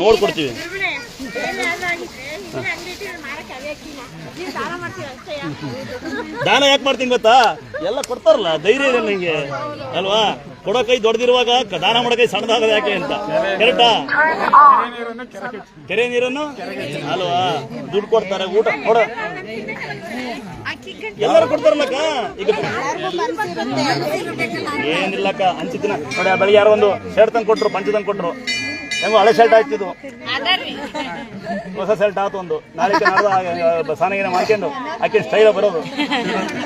ನೋಡ್ಕೊಡ್ತೀವಿ. ದಾನ ಯಾಕೆ ಮಾಡ್ತೀನಿ ಗೊತ್ತಾ? ಎಲ್ಲ ಕೊಡ್ತಾರಲ್ಲ, ಧೈರ್ಯ ಇದೆ ನನಗೆ ಅಲ್ವಾ. ಕೊಡೋ ಕೈ ದೊಡ್ಡದಿರುವಾಗ ದಾನ ಮಾಡೋ ಕೈ ಸಣ್ಣದಾಗದ ಯಾಕೆ ಅಂತ. ಕರೆಕ್ಟಾ? ಕೆರೆ ನೀರನ್ನು ಅಲ್ವಾ, ದುಡ್ಡು ಕೊಡ್ತಾರೆ, ಊಟ ಕೊಡ ಎಲ್ಲರೂ ಕೊಡ್ತಾರಲ್ಲಕ್ಕ. ಈಗ ಏನಿಲ್ಲಕ್ಕ, ಹಂಚಿತಿನ ನೋಡಿ. ಬೆಳಿಗ್ಗೆ ಯಾರೋ ಒಂದು ಶರ್ಟ್ ತಂದು ಕೊಟ್ರು, ಪಂಚ ತಂದು ಕೊಟ್ರು. ಹೆಂಗೋ ಹಳೆ ಶರ್ಟ್ ಆಯ್ತಿದ್ದು, ಹೊಸ ಶರ್ಟ್ ಆಯ್ತು ಒಂದು. ನಾಳೆ ಸಾನಾಗಿನ ಮಾಡ್ಕೊಂಡು ಆಕೆ ಸ್ಟೈಲ ಬರೋದು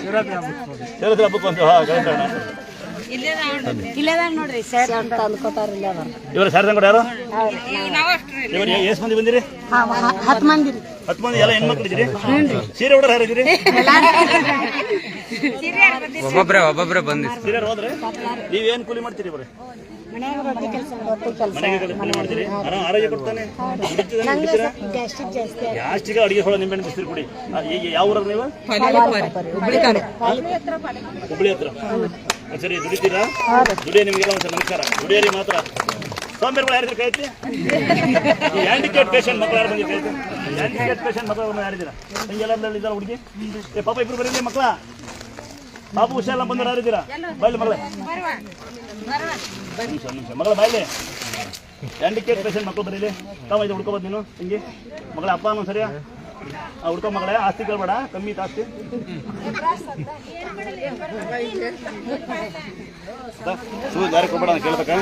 ಶಿವರಾತ್ರಿ ಹಬ್ಬಕ್ಕೆ ಒಂದು. ಇವರು ಸ್ಯಾರ್ ತಂದು ಯಾರು ಇವರು? ಎಷ್ಟು ಮಂದಿ ಬಂದಿರಿ? 10 ಮಂದಿ. 10 ಮಂದಿ ಎಲ್ಲ ಹೆಣ್ಮಕ್ಳು ಇದ್ದೀರಿ? ಸೀರೆ ಉಡೋರು ಯಾರು ಇದ್ದೀರಿ? ಒಬ್ಬೊಬ್ರೆ ಬಂದಿ. ಸೀರೆ ಹೋದ್ರೆ ನೀವೇನ್ ಕೂಲಿ ಮಾಡ್ತೀರಿ? ಬರೀ ಮನೆಗೆ ಕೂಲಿ ಮಾಡ್ತೀರಿ? ಆರೋಗ್ಯ ಕೊಡ್ತಾನೆ. ಜಾಸ್ತಿಗೆ ಅಡಿಗೆ ಹೊಳ ನಿಂಬೆಣ್ಣೆ ಬಿಸ್ತೀರಿ ಕುಡಿ. ಯಾವ ಊರಾಗ ನೀವು? ಹುಬ್ಳಿ ಹತ್ರ. ಸರಿ, ದುಡಿತೀರಾ? ದುಡಿಯ ನಿಮಗೆಲ್ಲ ಒಂದ್ಸಲ ನಮಸ್ಕಾರ. ದುಡಿಯರಿ ಮಾತ್ರ. ಸೋಂಬೇರಿಗಳು ಯಾರಿದ್ರೆ ಕೈತಿ? ಈ ಹ್ಯಾಂಡಿಕ್ಯಾಪ್ ಪೇಷಂಟ್ ಮಕ್ಕಳು ಯಾರು ಬಂದಿರಿ? ಹ್ಯಾಂಡಿಕ್ಯಾಪ್ ಪೇಷಂಟ್ ಮಕ್ಕಳು ಯಾರಿದ್ದೀರಾ? ಹಿಂಗೆಲ್ಲ ಇದ್ದಾರ ಹುಡುಗಿ? ಪಾಪ ಇಬ್ರು ಬರೀ ಮಕ್ಕಳ ಬಾಬು ಹುಷಾರೆಲ್ಲ ಬಂದವರು ಯಾರಿದ್ದೀರಾ? ಬಾಯ್ಲಿ ಮಗಳೇ, ನಿಮಿಷ ಮಗಳ ಬಾಯ್ಲಿ. ಹ್ಯಾಂಡಿಕ್ಯಾಪ್ ಪೇಷಂಟ್ ಮಕ್ಕಳು ಬರೀಲಿ. ತಾವ ಇದು ಹುಡ್ಕೋಬೋದು ನೀನು ಹಿಂಗೆ ಮಗಳ ಅಪ್ಪ ಅನ್ನೋ ಸರಿಯಾ? ಹುಡ್ಕೋ ಮಗಳೇ. ಆಸ್ತಿ ಕೇಳ್ಬೇಡ, ಕಮ್ಮಿ ಆಸ್ತಿ. ದಾರಿ ಕೊಡ್ಬೇಡ ಕೇಳ್ಬೇಕಾ?